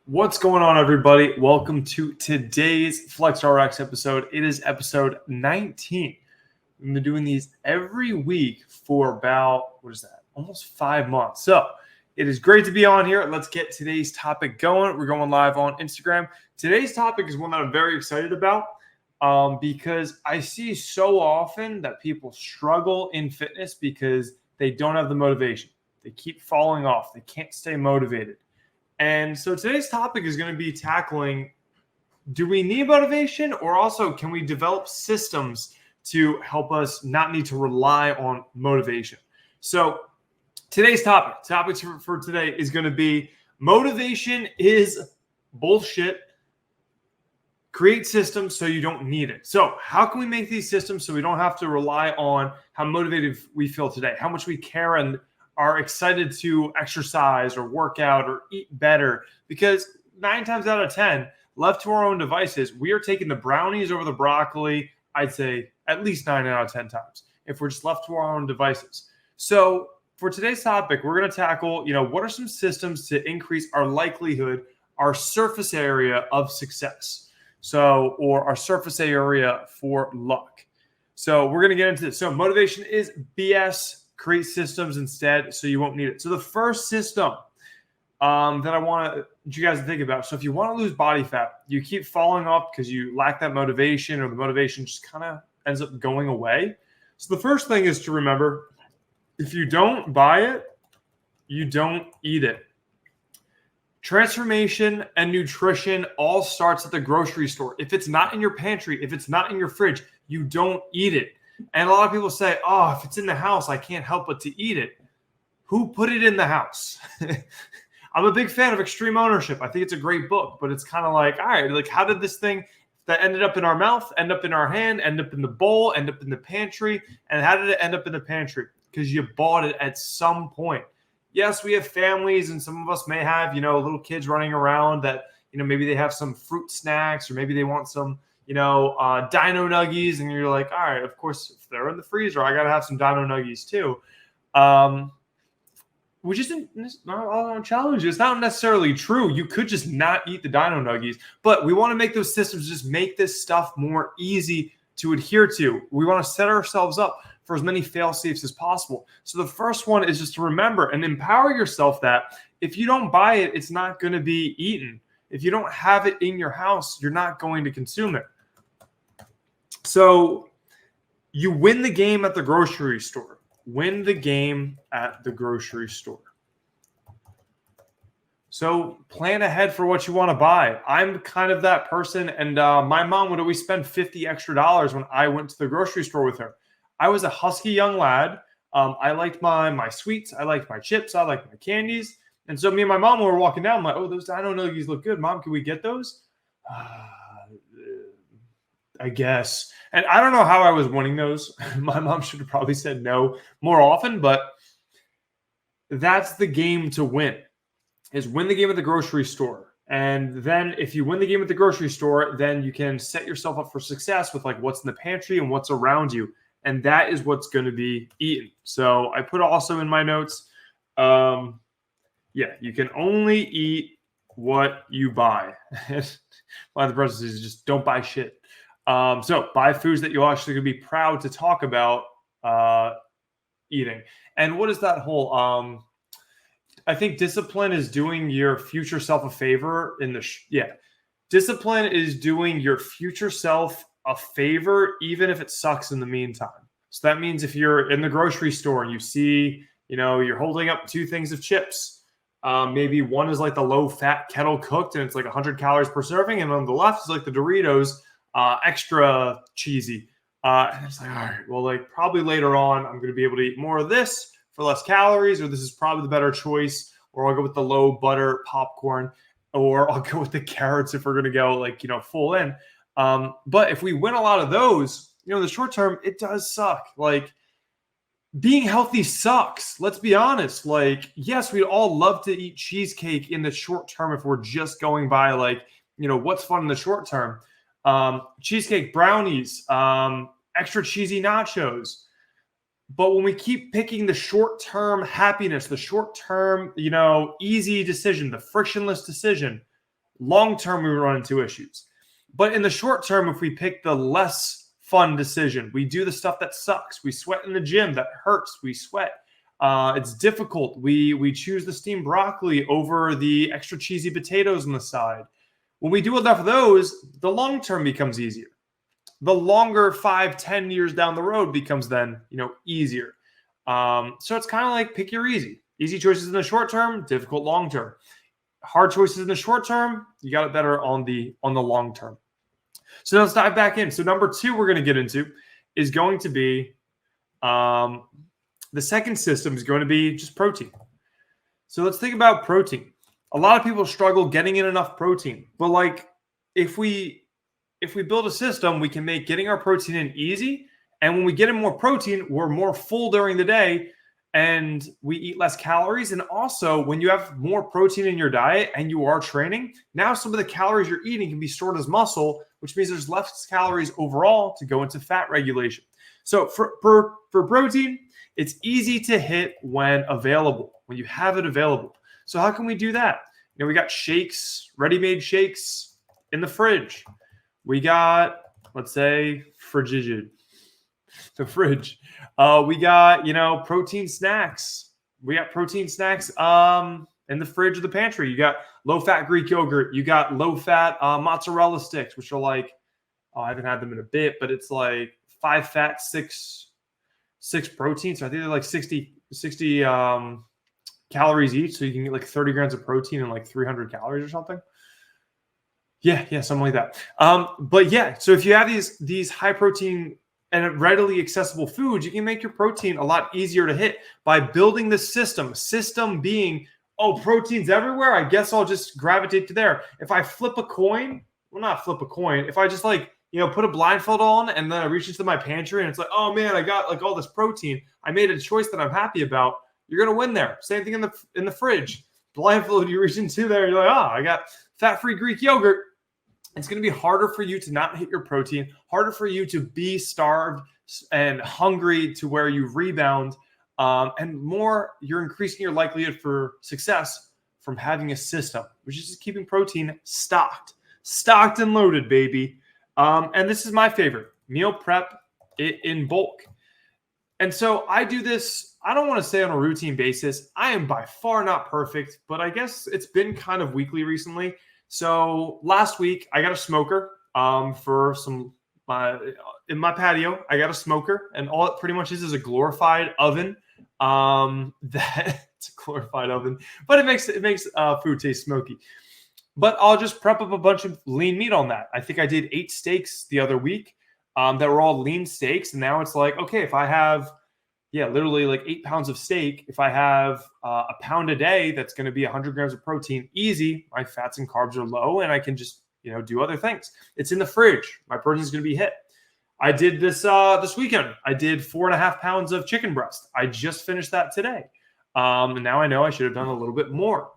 What's going on, everybody? Welcome to today's FlexRx episode. It is episode 19. We've been doing these every week for about, almost 5 months. So it is great to be on here. Let's get today's topic going. We're going live on Instagram. Today's topic is one that I'm very excited about because I see so often that people struggle in fitness because they don't have the motivation. They keep falling off. They can't stay motivated. And so today's topic is going to be tackling, do we need motivation, or also can we develop systems to help us not need to rely on motivation? So today's topic for today is going to be motivation is bullshit. Create systems so you don't need it. So how can we make these systems so we don't have to rely on how motivated we feel today, how much we care and are excited to exercise or work out or eat better? Because 9 times out of 10, left to our own devices, we are taking the brownies over the broccoli, I'd say at least 9 out of 10 times, if we're just left to our own devices. So for today's topic, we're going to tackle, what are some systems to increase our likelihood, our surface area of success? So, or our surface area for luck. So we're going to get into this. So motivation is BS. Create systems instead so you won't need it. So the first system that I want you guys to think about. So if you want to lose body fat, you keep falling off because you lack that motivation, or the motivation just kind of ends up going away. So the first thing is to remember, if you don't buy it, you don't eat it. Transformation and nutrition all starts at the grocery store. If it's not in your pantry, if it's not in your fridge, you don't eat it. And a lot of people say, oh, if it's in the house, I can't help but to eat it. Who put it in the house? I'm a big fan of Extreme Ownership. I think it's a great book, but it's kind of like, all right, like how did this thing that ended up in our mouth, end up in our hand, end up in the bowl, end up in the pantry? And how did it end up in the pantry? Because you bought it at some point. Yes, we have families, and some of us may have, little kids running around that, maybe they have some fruit snacks, or maybe they want some, Dino Nuggies, and you're like, all right, of course, if they're in the freezer, I got to have some Dino Nuggies too. Which isn't not a challenge. It's not necessarily true. You could just not eat the Dino Nuggies, but we want to make those systems, just make this stuff more easy to adhere to. We want to set ourselves up for as many fail-safes as possible. So the first one is just to remember and empower yourself that if you don't buy it, it's not going to be eaten. If you don't have it in your house, you're not going to consume it. So you win the game at the grocery store. Win the game at the grocery store. So plan ahead for what you want to buy. I'm kind of that person, and my mom would always spend $50 extra when I went to the grocery store with her. I was a husky young lad. I liked my sweets. I liked my chips. I liked my candies. And so me and my mom were walking down. I'm like, oh, those Dino Nuggies look good. Mom, can we get those? I guess. And I don't know how I was winning those. My mom should have probably said no more often, but that's the game to win, is win the game at the grocery store. And then if you win the game at the grocery store, then you can set yourself up for success with like what's in the pantry and what's around you. And that is what's going to be eaten. So I put also in my notes, you can only eat what you buy. One of the processes is just don't buy shit. So buy foods that you're actually going to be proud to talk about eating. And what is that whole, I think discipline is doing your future self a favor discipline is doing your future self a favor, even if it sucks in the meantime. So that means if you're in the grocery store and you see, you're holding up 2 things of chips, maybe one is like the low fat kettle cooked and it's like 100 calories per serving. And on the left is like the Doritos, extra cheesy. And it's like, all right, well, like probably later on, I'm going to be able to eat more of this for less calories, or this is probably the better choice, or I'll go with the low butter popcorn, or I'll go with the carrots if we're going to go like, full in. But if we win a lot of those, in the short term, it does suck. Like being healthy sucks. Let's be honest. Like, yes, we'd all love to eat cheesecake in the short term if we're just going by like, what's fun in the short term. Cheesecake, brownies, extra cheesy nachos. But when we keep picking the short-term happiness, the short-term, easy decision, the frictionless decision, Long term, we run into issues. But in the short term, if we pick the less fun decision, we do the stuff that sucks. We sweat in the gym, that hurts. We sweat. It's difficult. We choose the steamed broccoli over the extra cheesy potatoes on the side. When we do enough of those, the long term becomes easier. The longer 5-10 years down the road becomes then, easier. So it's kind of like pick your easy. Easy choices in the short term, difficult long term. Hard choices in the short term, you got it better on the long term. So let's dive back in. So number 2 we're going to get into is going to be the second system is going to be just protein. So let's think about protein. A lot of people struggle getting in enough protein, but like if we build a system, we can make getting our protein in easy. And when we get in more protein, we're more full during the day and we eat less calories. And also when you have more protein in your diet and you are training, now some of the calories you're eating can be stored as muscle, which means there's less calories overall to go into fat regulation. So for protein, it's easy to hit when available, when you have it available. So how can we do that? We got shakes, ready-made shakes in the fridge. We got, let's say, the fridge. We got, protein snacks. We got protein snacks in the fridge or the pantry. You got low-fat Greek yogurt. You got low-fat mozzarella sticks, which are like, I haven't had them in a bit, but it's like 5 fat, 6 protein. So I think they're like 60 calories each. So you can get like 30 grams of protein and like 300 calories or something. Yeah, something like that. But yeah, so if you have these high protein and readily accessible foods, you can make your protein a lot easier to hit by building the system. System being, protein's everywhere. I guess I'll just gravitate to there. If I flip a coin, not flip a coin. If I just put a blindfold on and then I reach into my pantry and it's like, oh man, I got like all this protein. I made a choice that I'm happy about. You're gonna win there. Same thing in the fridge. Blindfold, you reach into there. You're like, I got fat-free Greek yogurt. It's going to be harder for you to not hit your protein, harder for you to be starved and hungry to where you rebound, and more you're increasing your likelihood for success from having a system, which is just keeping protein stocked and loaded, baby. And this is my favorite, meal prep in bulk. And so I do this, I don't want to say on a routine basis. I am by far not perfect, but I guess it's been kind of weekly recently. So last week I got a smoker for some in my patio. I got a smoker, and all it pretty much is a glorified oven. It's a glorified oven, but it makes food taste smoky. But I'll just prep up a bunch of lean meat on that. I think I did 8 steaks the other week that were all lean steaks, and now it's like, okay, if I have literally like 8 pounds of steak. If I have a pound a day, that's going to be 100 grams of protein. Easy. My fats and carbs are low, and I can just do other things. It's in the fridge. My protein is going to be hit. I did this this weekend. I did 4.5 pounds of chicken breast. I just finished that today. And now I know I should have done a little bit more.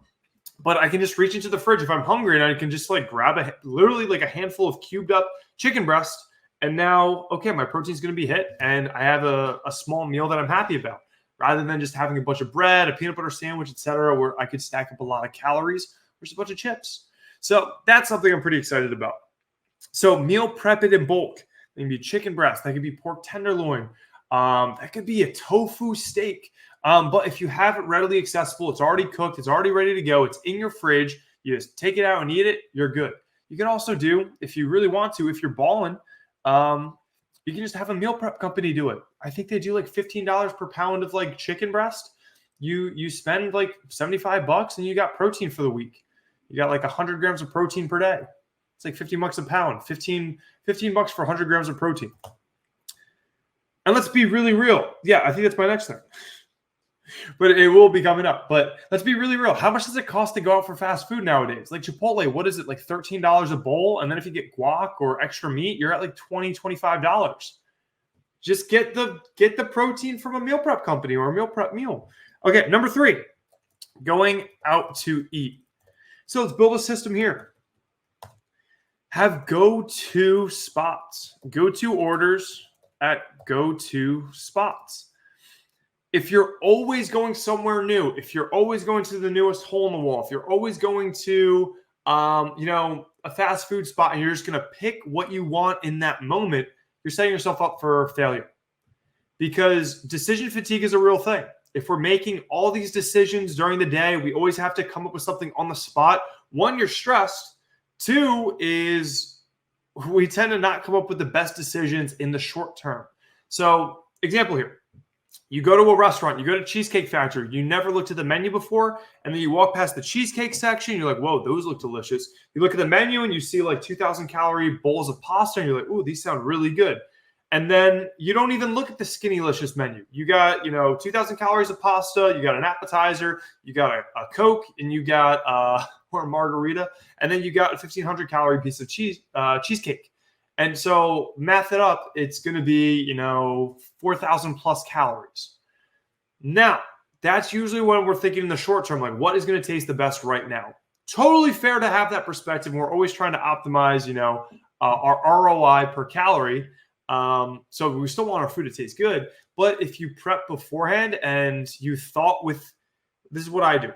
But I can just reach into the fridge if I'm hungry, and I can just like grab literally like a handful of cubed up chicken breast. And now, okay, my protein is going to be hit, and I have a small meal that I'm happy about, rather than just having a bunch of bread, a peanut butter sandwich, etc., where I could stack up a lot of calories versus a bunch of chips. So that's something I'm pretty excited about. So meal prep it in bulk. That can be chicken breast. That could be pork tenderloin. That could be a tofu steak. But if you have it readily accessible, it's already cooked, it's already ready to go, it's in your fridge, you just take it out and eat it, you're good. You can also do, if you really want to, if you're balling, you can just have a meal prep company do it. I think they do like $15 per pound of like chicken breast. You spend like $75 and you got protein for the week. You got like 100 grams of protein per day. It's like $15 a pound, $15 for 100 grams of protein. And let's be really real. Yeah, I think that's my next thing. But it will be coming up. But let's be really real. How much does it cost to go out for fast food nowadays? Like Chipotle, what is it? Like $13 a bowl? And then if you get guac or extra meat, you're at like $20, $25. Just get the protein from a meal prep company or a meal prep meal. Okay, number 3, going out to eat. So let's build a system here. Have go-to spots. Go-to orders at go-to spots. If you're always going somewhere new, if you're always going to the newest hole in the wall, if you're always going to a fast food spot, and you're just going to pick what you want in that moment, you're setting yourself up for failure, because decision fatigue is a real thing. If we're making all these decisions during the day, we always have to come up with something on the spot. One, you're stressed. Two is we tend to not come up with the best decisions in the short term. So, example here. You go to a restaurant, you go to Cheesecake Factory, you never looked at the menu before, and then you walk past the cheesecake section, you're like, whoa, those look delicious. You look at the menu and you see like 2,000 calorie bowls of pasta, and you're like, ooh, these sound really good. And then you don't even look at the Skinnylicious menu. You got, 2,000 calories of pasta, you got an appetizer, you got a Coke, and you got or a margarita, and then you got a 1,500 calorie piece of cheesecake. And so math it up, it's going to be, 4,000 plus calories. Now, that's usually when we're thinking in the short term, like what is going to taste the best right now? Totally fair to have that perspective. We're always trying to optimize, our ROI per calorie. So we still want our food to taste good. But if you prep beforehand and you thought this is what I do.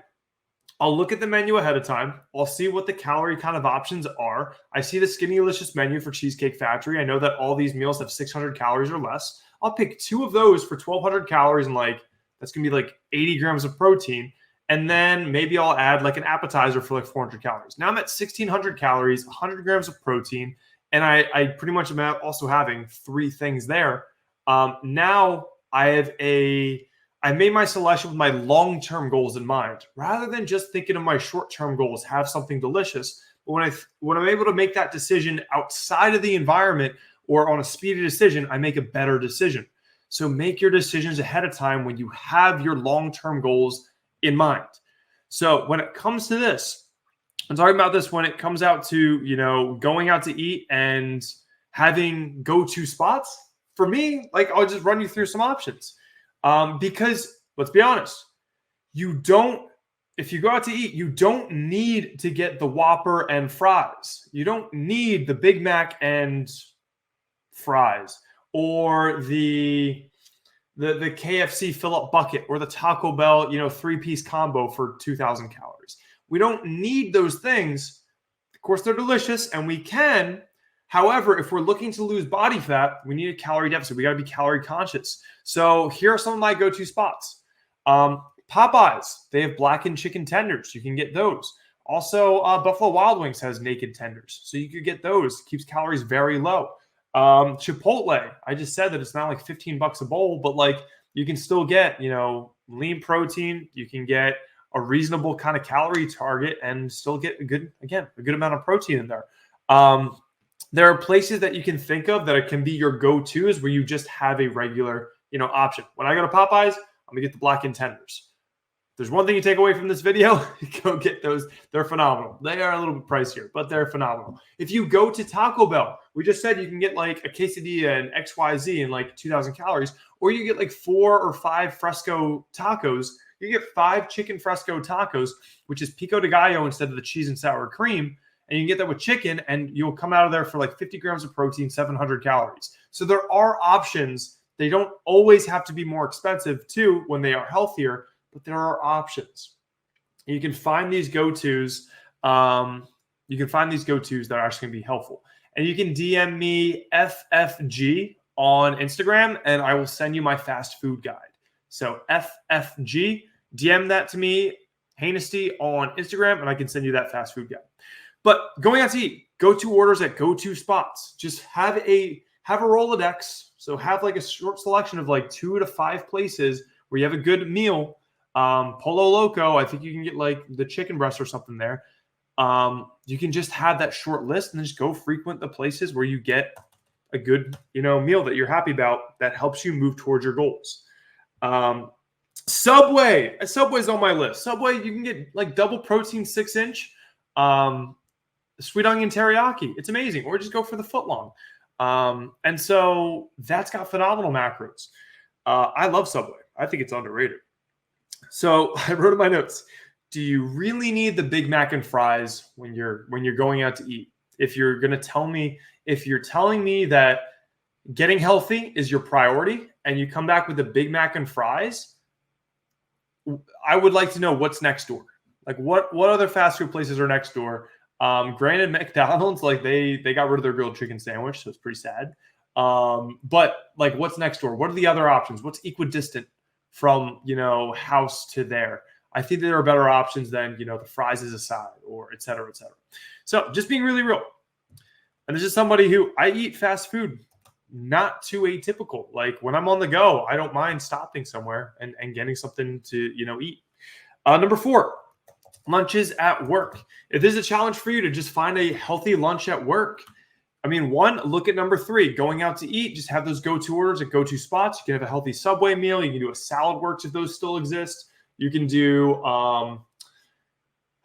I'll look at the menu ahead of time. I'll see what the calorie kind of options are. I see the Skinnylicious menu for Cheesecake Factory. I know that all these meals have 600 calories or less. I'll pick 2 of those for 1,200 calories and that's going to be like 80 grams of protein. And then maybe I'll add like an appetizer for like 400 calories. Now I'm at 1,600 calories, 100 grams of protein. And I pretty much am also having 3 things there. Now I made my selection with my long-term goals in mind, rather than just thinking of my short-term goals, have something delicious. But when I'm able to make that decision outside of the environment or on a speedy decision, I make a better decision. So make your decisions ahead of time when you have your long-term goals in mind. So when it comes to this, I'm talking about this when it comes out to, going out to eat and having go-to spots. For me, I'll just run you through some options. Because let's be honest, if you go out to eat, you don't need to get the Whopper and fries. You don't need the Big Mac and fries, or the KFC fill-up bucket, or the Taco Bell, 3-piece combo for 2,000 calories. We don't need those things. Of course, they're delicious and we can. However, if we're looking to lose body fat, we need a calorie deficit. We got to be calorie conscious. So here are some of my go-to spots. Popeyes, they have blackened chicken tenders. You can get those. Also, Buffalo Wild Wings has naked tenders. So you could get those. Keeps calories very low. Chipotle, I just said that it's not like $15 a bowl, but you can still get, lean protein. You can get a reasonable kind of calorie target and still get a good amount of protein in there. There are places that you can think of that it can be your go-tos where you just have a regular, option. When I go to Popeyes, I'm gonna get the blackened tenders. If there's one thing you take away from this video, go get those. They're phenomenal. They are a little bit pricier, but they're phenomenal. If you go to Taco Bell, we just said you can get like a quesadilla and XYZ and like 2,000 calories, or you get like 4 or 5 fresco tacos. You get 5 chicken fresco tacos, which is pico de gallo instead of the cheese and sour cream. And you can get that with chicken, and you'll come out of there for like 50 grams of protein, 700 calories. So there are options. They don't always have to be more expensive too when they are healthier, but there are options. You can find these go-tos. That are actually going to be helpful. And you can DM me FFG on Instagram, and I will send you my fast food guide. So FFG, DM that to me, Hejnasty on Instagram, and I can send you that fast food guide. But going out to eat, go-to orders at go-to spots. Just have a Rolodex. So have like a short selection of like 2 to 5 places where you have a good meal. Polo Loco, I think you can get like the chicken breast or something there. You can just have that short list and then just go frequent the places where you get a good, meal that you're happy about that helps you move towards your goals. Subway. Subway's on my list. Subway, you can get like double protein 6-inch. Sweet onion teriyaki. It's amazing. Or just go for the footlong. And so that's got phenomenal macros. I love Subway. I think it's underrated. So I wrote in my notes, do you really need the Big Mac and fries when you're going out to eat? If you're telling me that getting healthy is your priority and you come back with the Big Mac and fries, I would like to know what's next door. Like what other fast food places are next door? Granted, McDonald's, like they got rid of their grilled chicken sandwich, so it's pretty sad. But like, what's next door? What are the other options? What's equidistant from, house to there? I think there are better options than, the fries as a side or et cetera, et cetera. So just being really real. And this is somebody who I eat fast food, not too atypical. Like when I'm on the go, I don't mind stopping somewhere and getting something to, eat. Number 4, lunches at work. If this is a challenge for you to just find a healthy lunch at work, I mean, 1, look at number 3, going out to eat, just have those go-to orders at go-to spots. You can have a healthy Subway meal. You can do a Salad Works if those still exist. You can do,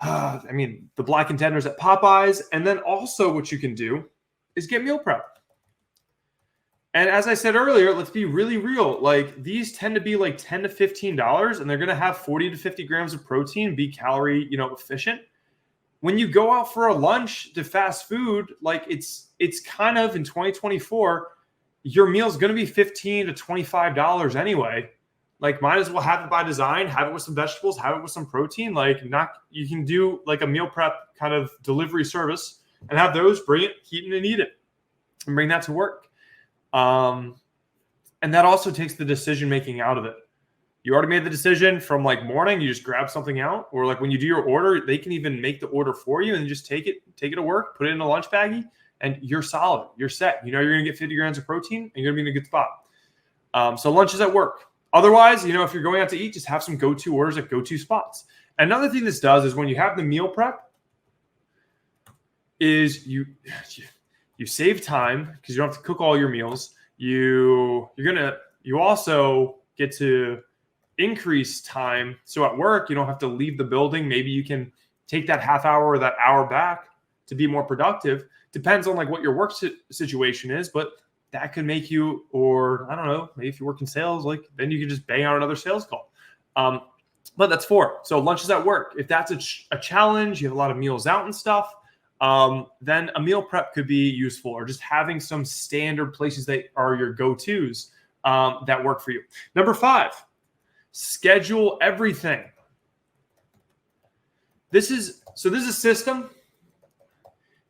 the black and tenders at Popeyes. And then also what you can do is get meal prep. And as I said earlier, let's be really real. Like these tend to be like $10 to $15, and they're going to have 40 to 50 grams of protein, be calorie, efficient. When you go out for a lunch to fast food, like it's kind of in 2024, your meal's going to be $15 to $25 anyway. Like might as well have it by design, have it with some vegetables, have it with some protein. Like you can do like a meal prep kind of delivery service and have those, bring it, heat it and eat it and bring that to work. And that also takes the decision-making out of it. You already made the decision from like morning, you just grab something out, or like when you do your order, they can even make the order for you and just take it to work, put it in a lunch baggie, and you're solid. You're set. You're going to get 50 grams of protein and you're going to be in a good spot. So lunch is at work. Otherwise, if you're going out to eat, just have some go-to orders at go-to spots. Another thing this does is when you have the meal prep is you save time because you don't have to cook all your meals. You also get to increase time. So at work, you don't have to leave the building. Maybe you can take that half hour or that hour back to be more productive. Depends on like what your work situation is, but that could make you, or I don't know, maybe if you work in sales, like then you can just bang out another sales call. But that's 4. So lunches at work. If that's a challenge, you have a lot of meals out and stuff, then a meal prep could be useful, or just having some standard places that are your go-tos that work for you. Number 5, schedule everything. This is a system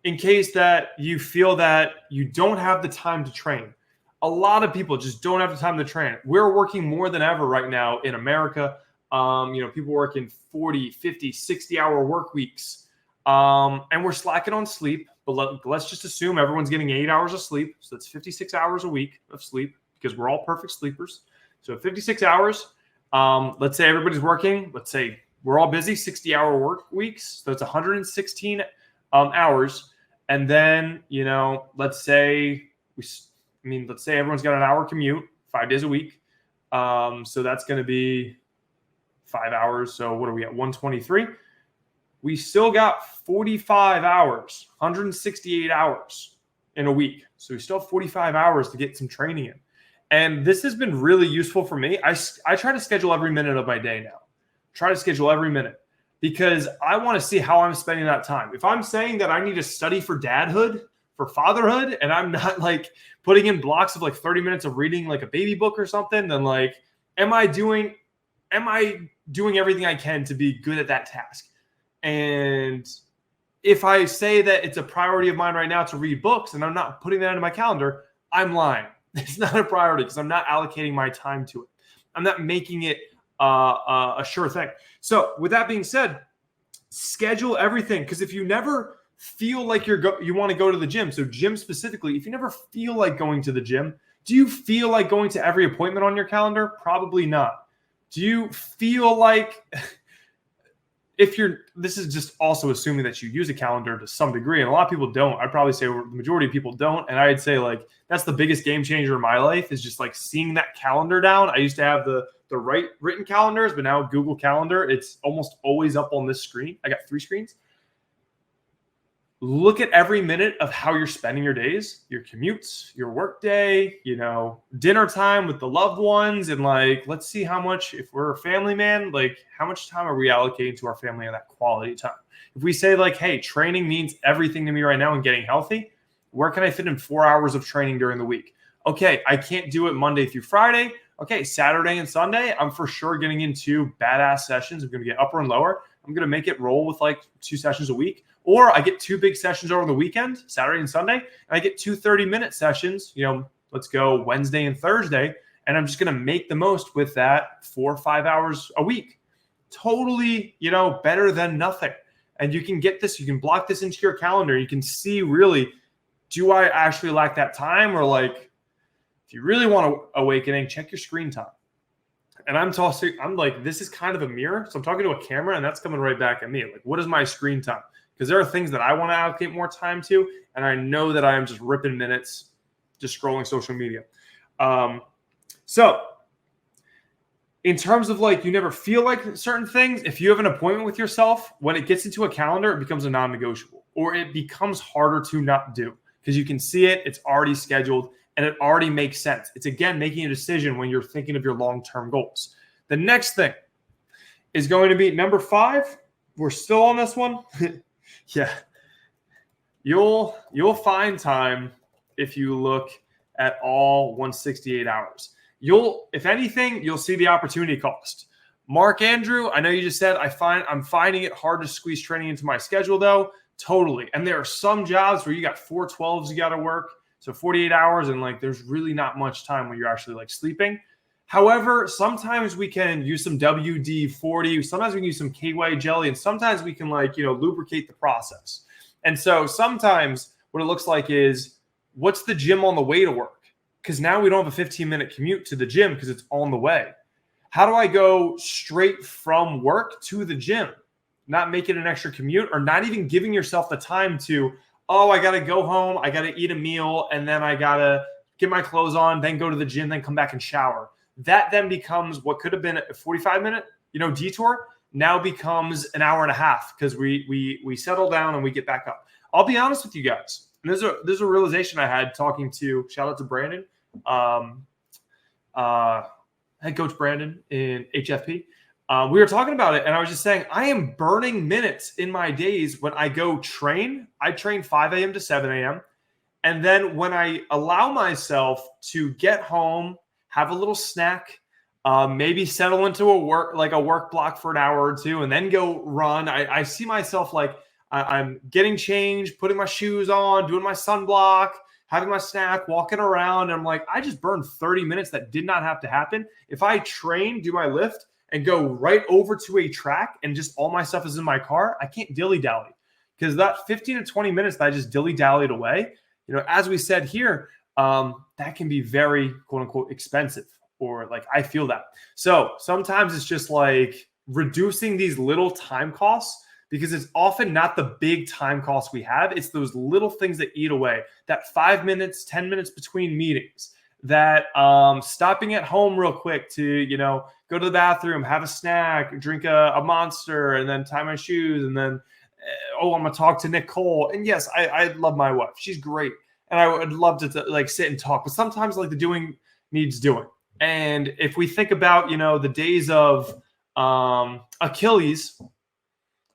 in case that you feel that you don't have the time to train. A lot of people just don't have the time to train. We're working more than ever right now in America. People working 40, 50, 60-hour work weeks. And we're slacking on sleep. But let's just assume everyone's getting 8 hours of sleep. So that's 56 hours a week of sleep because we're all perfect sleepers. So 56 hours. Let's say everybody's working. Let's say we're all busy, 60-hour work weeks. So it's 116 hours. And then, let's say everyone's got an hour commute, 5 days a week. So that's going to be 5 hours. So what are we at? 123. We still got 45 hours, 168 hours in a week. So we still have 45 hours to get some training in. And this has been really useful for me. I try to schedule every minute of my day now. Try to schedule every minute because I want to see how I'm spending that time. If I'm saying that I need to study for dadhood, for fatherhood, and I'm not like putting in blocks of like 30 minutes of reading like a baby book or something, then like, am I doing everything I can to be good at that task? And if I say that it's a priority of mine right now to read books and I'm not putting that into my calendar, I'm lying. It's not a priority because I'm not allocating my time to it. I'm not making it a sure thing. So with that being said, schedule everything. Because if you never feel like you want to go to the gym, so gym specifically, if you never feel like going to the gym, do you feel like going to every appointment on your calendar? Probably not. Do you feel like... this is just also assuming that you use a calendar to some degree, and a lot of people don't. I'd probably say the majority of people don't, and I'd say like that's the biggest game changer in my life is just like seeing that calendar down. I used to have the written calendars, but now Google Calendar, it's almost always up on this screen. I got 3 screens. Look at every minute of how you're spending your days, your commutes, your work day, dinner time with the loved ones. And like, let's see how much, if we're a family man, like how much time are we allocating to our family and that quality time? If we say like, hey, training means everything to me right now and getting healthy, where can I fit in 4 hours of training during the week? Okay, I can't do it Monday through Friday. Okay, Saturday and Sunday, I'm for sure getting into badass sessions. I'm going to get upper and lower. I'm going to make it roll with like 2 sessions a week. Or I get 2 big sessions over the weekend, Saturday and Sunday, and I get 2 30-minute sessions, let's go Wednesday and Thursday, and I'm just going to make the most with that 4 or 5 hours a week. Totally, better than nothing. And you can get this, you can block this into your calendar. You can see really, do I actually lack that time? Or like, if you really want awakening, check your screen time. And I'm like, this is kind of a mirror. So I'm talking to a camera and that's coming right back at me. Like, what is my screen time? Because there are things that I want to allocate more time to. And I know that I am just ripping minutes, just scrolling social media. So in terms of like, you never feel like certain things, if you have an appointment with yourself, when it gets into a calendar, it becomes a non-negotiable, or it becomes harder to not do because you can see it, it's already scheduled, and it already makes sense. It's, again, making a decision when you're thinking of your long-term goals. The next thing is going to be number 5. We're still on this one. Yeah. You'll find time if you look at all 168 hours. If anything, you'll see the opportunity cost. Mark Andrew, I know you just said I'm finding it hard to squeeze training into my schedule though. Totally. And there are some jobs where you got 4 12s you got to work. So 48 hours and like there's really not much time when you're actually like sleeping. However, sometimes we can use some WD-40. Sometimes we can use some KY jelly, and sometimes we can lubricate the process. And so sometimes what it looks like is, what's the gym on the way to work? Because now we don't have a 15-minute commute to the gym because it's on the way. How do I go straight from work to the gym, not make it an extra commute, or not even giving yourself the time to, I got to go home, I got to eat a meal, and then I got to get my clothes on, then go to the gym, then come back and shower. That then becomes what could have been a 45-minute, detour, now becomes an hour and a half because we settle down and we get back up. I'll be honest with you guys. And there's a realization I had talking to, shout out to Brandon, head coach Brandon in HFP. We were talking about it, and I was just saying, I am burning minutes in my days when I go train. I train 5 a.m. to 7 a.m. And then when I allow myself to get home, have a little snack, maybe settle into a work block for an hour or two, and then go run. I see myself like I'm getting changed, putting my shoes on, doing my sunblock, having my snack, walking around. And I'm like, I just burned 30 minutes that did not have to happen. If I train, do my lift, and go right over to a track and just all my stuff is in my car, I can't dilly-dally. Because that 15 to 20 minutes that I just dilly-dallied away, as we said here, that can be very, quote-unquote, expensive. Or like, I feel that. So sometimes it's just like reducing these little time costs, because it's often not the big time costs we have. It's those little things that eat away. That 5 minutes, 10 minutes between meetings. That stopping at home real quick to, go to the bathroom, have a snack, drink a Monster, and then tie my shoes. And then, I'm going to talk to Nicole. And yes, I love my wife. She's great. And I would love to sit and talk. But sometimes the doing needs doing. And if we think about, the days of Achilles,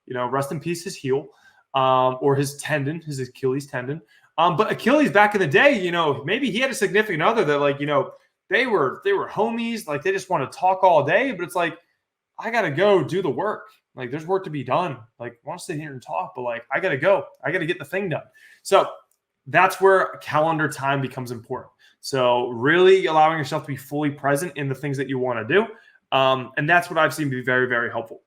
rest in peace, his heel, or his Achilles tendon. But Achilles back in the day, maybe he had a significant other that they were homies, like they just want to talk all day, but it's like, I got to go do the work. Like there's work to be done. Like I want to sit here and talk, but I got to go, I got to get the thing done. So that's where calendar time becomes important. So really allowing yourself to be fully present in the things that you want to do. And that's what I've seen be very, very helpful.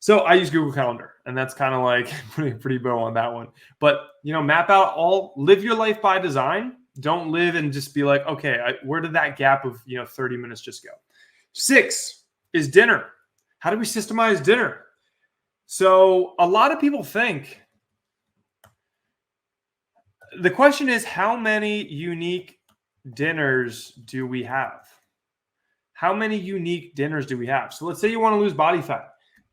So I use Google Calendar, and that's kind of like putting a pretty bow on that one. But, map out live your life by design. Don't live and just be like, okay, where did that gap of, 30 minutes just go? 6 is dinner. How do we systemize dinner? So a lot of people think, the question is, how many unique dinners do we have? How many unique dinners do we have? So let's say you want to lose body fat.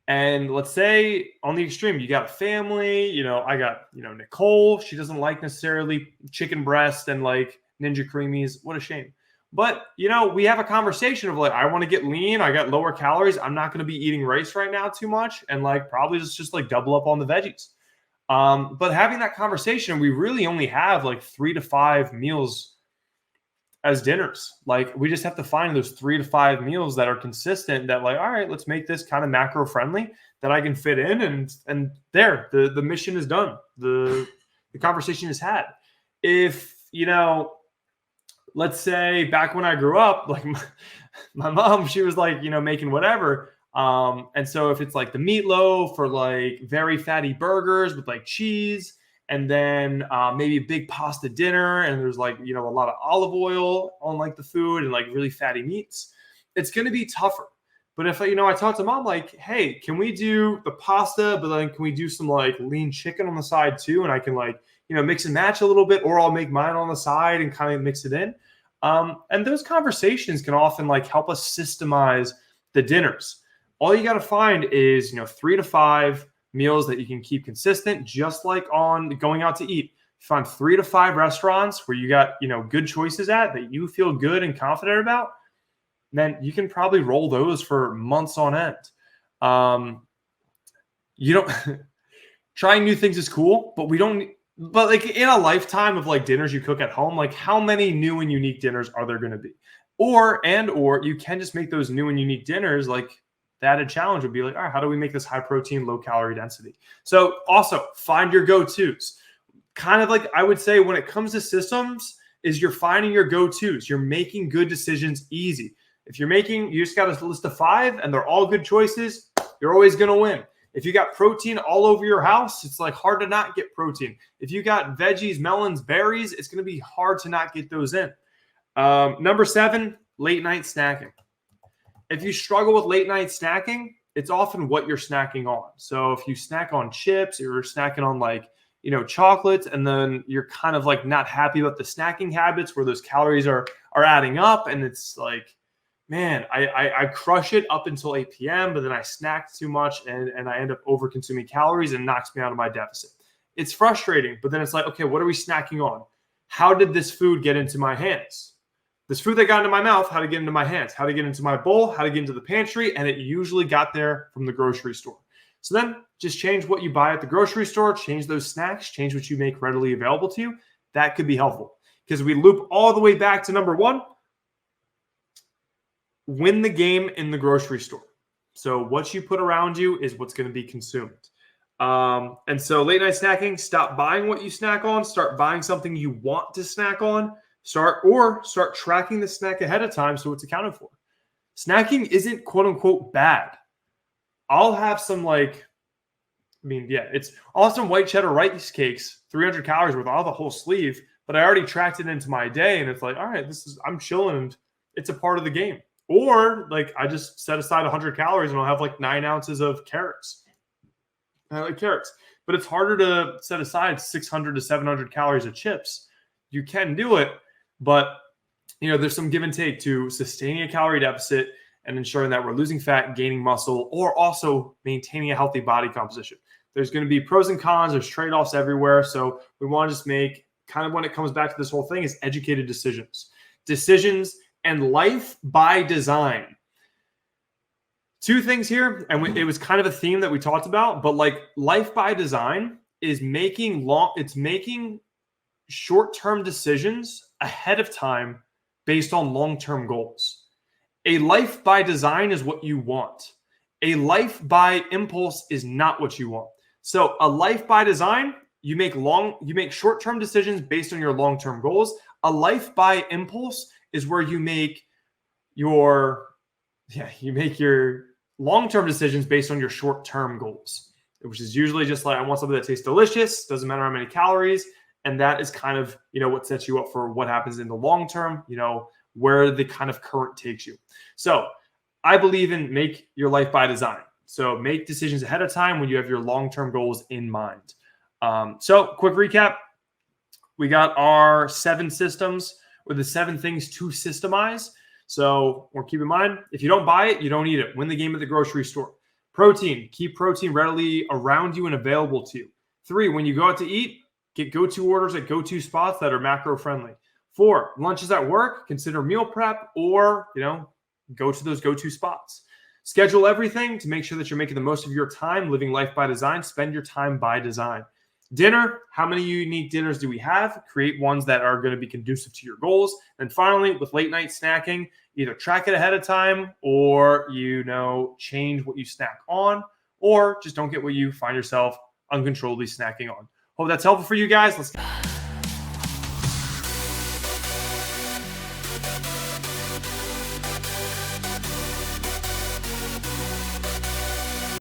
And let's say on the extreme, you got a family, I got, Nicole, she doesn't like necessarily chicken breast and like Ninja Creamies. What a shame. But, we have a conversation of I want to get lean. I got lower calories. I'm not going to be eating rice right now too much. And probably just double up on the veggies. But having that conversation, we really only have 3 to 5 meals as dinners. Like, we just have to find those 3 to 5 meals that are consistent, that like, all right, let's make this kind of macro friendly that I can fit in, and there, the mission is done. The conversation is had. If, let's say back when I grew up, like my mom, she was like, making whatever. And so if it's like the meatloaf or like very fatty burgers with like cheese, and then maybe a big pasta dinner, and there's like, a lot of olive oil on like the food and like really fatty meats, it's going to be tougher. But if, I talk to mom, like, hey, can we do the pasta, but then can we do some like lean chicken on the side too? And I can like, mix and match a little bit, or I'll make mine on the side and kind of mix it in. And those conversations can often like help us systemize the dinners. All you got to find is, 3 to 5 meals that you can keep consistent, just like on going out to eat. You find 3 to 5 restaurants where you got, good choices at that you feel good and confident about, then you can probably roll those for months on end. You don't trying new things is cool, but like in a lifetime of like dinners you cook at home, like how many new and unique dinners are there going to be? Or you can just make those new and unique dinners. Like, the added challenge would be like, all right, how do we make this high protein, low calorie density? So also find your go-tos. Kind of like I would say when it comes to systems, is you're finding your go-tos. You're making good decisions easy. If you just got a list of 5 and they're all good choices, you're always going to win. If you got protein all over your house, it's like hard to not get protein. If you got veggies, melons, berries, it's going to be hard to not get those in. Number 7, late night snacking. If you struggle with late night snacking, it's often what you're snacking on. So if you snack on chips, or you're snacking on like, chocolates, and then you're kind of like not happy about the snacking habits where those calories are adding up, and it's like, man, I crush it up until 8 p.m., but then I snacked too much and I end up over consuming calories and knocks me out of my deficit. It's frustrating, but then it's like, okay, what are we snacking on? How did this food get into my hands? This food that got into my mouth, how to get into my hands, how to get into my bowl, how to get into the pantry, and it usually got there from the grocery store. So then just change what you buy at the grocery store, change those snacks, change what you make readily available to you. That could be helpful, because we loop all the way back to number 1, win the game in the grocery store. So what you put around you is what's going to be consumed. And so late night snacking, stop buying what you snack on, start buying something you want to snack on. Start tracking the snack ahead of time so it's accounted for. Snacking isn't quote unquote bad. I'll have some I'll have some white cheddar rice cakes, 300 calories worth. I'll have a whole sleeve, but I already tracked it into my day, and it's like, all right, I'm chilling, and it's a part of the game. Or like I just set aside 100 calories and I'll have like 9 ounces of carrots. I like carrots, but it's harder to set aside 600 to 700 calories of chips. You can do it, but there's some give and take to sustaining a calorie deficit and ensuring that we're losing fat, gaining muscle, or also maintaining a healthy body composition. There's going to be pros and cons. There's trade-offs everywhere. So we want to just make, kind of when it comes back to this whole thing, is educated decisions. Decisions and life by design. 2 things here, and it was kind of a theme that we talked about, but like life by design is making short-term decisions ahead of time based on long-term goals. A life by design is what you want. A life by impulse is not what you want. So a life by design, you make short-term decisions based on your long-term goals. A life by impulse is where you make your long-term decisions based on your short-term goals, which is usually just like, I want something that tastes delicious, doesn't matter how many calories. And that is kind of, what sets you up for what happens in the long term, where the kind of current takes you. So I believe in make your life by design. So make decisions ahead of time when you have your long-term goals in mind. So quick recap. We got our 7 systems, or the 7 things to systemize. So keep in mind, if you don't buy it, you don't eat it. Win the game at the grocery store. Protein, keep protein readily around you and available to you. 3, when you go out to eat, get go-to orders at go-to spots that are macro-friendly. 4, lunches at work, consider meal prep, or, go to those go-to spots. Schedule everything to make sure that you're making the most of your time, living life by design. Spend your time by design. Dinner, how many unique dinners do we have? Create ones that are going to be conducive to your goals. And finally, with late night snacking, either track it ahead of time or, change what you snack on, or just don't get what you find yourself uncontrollably snacking on. Hope that's helpful for you guys. Let's go.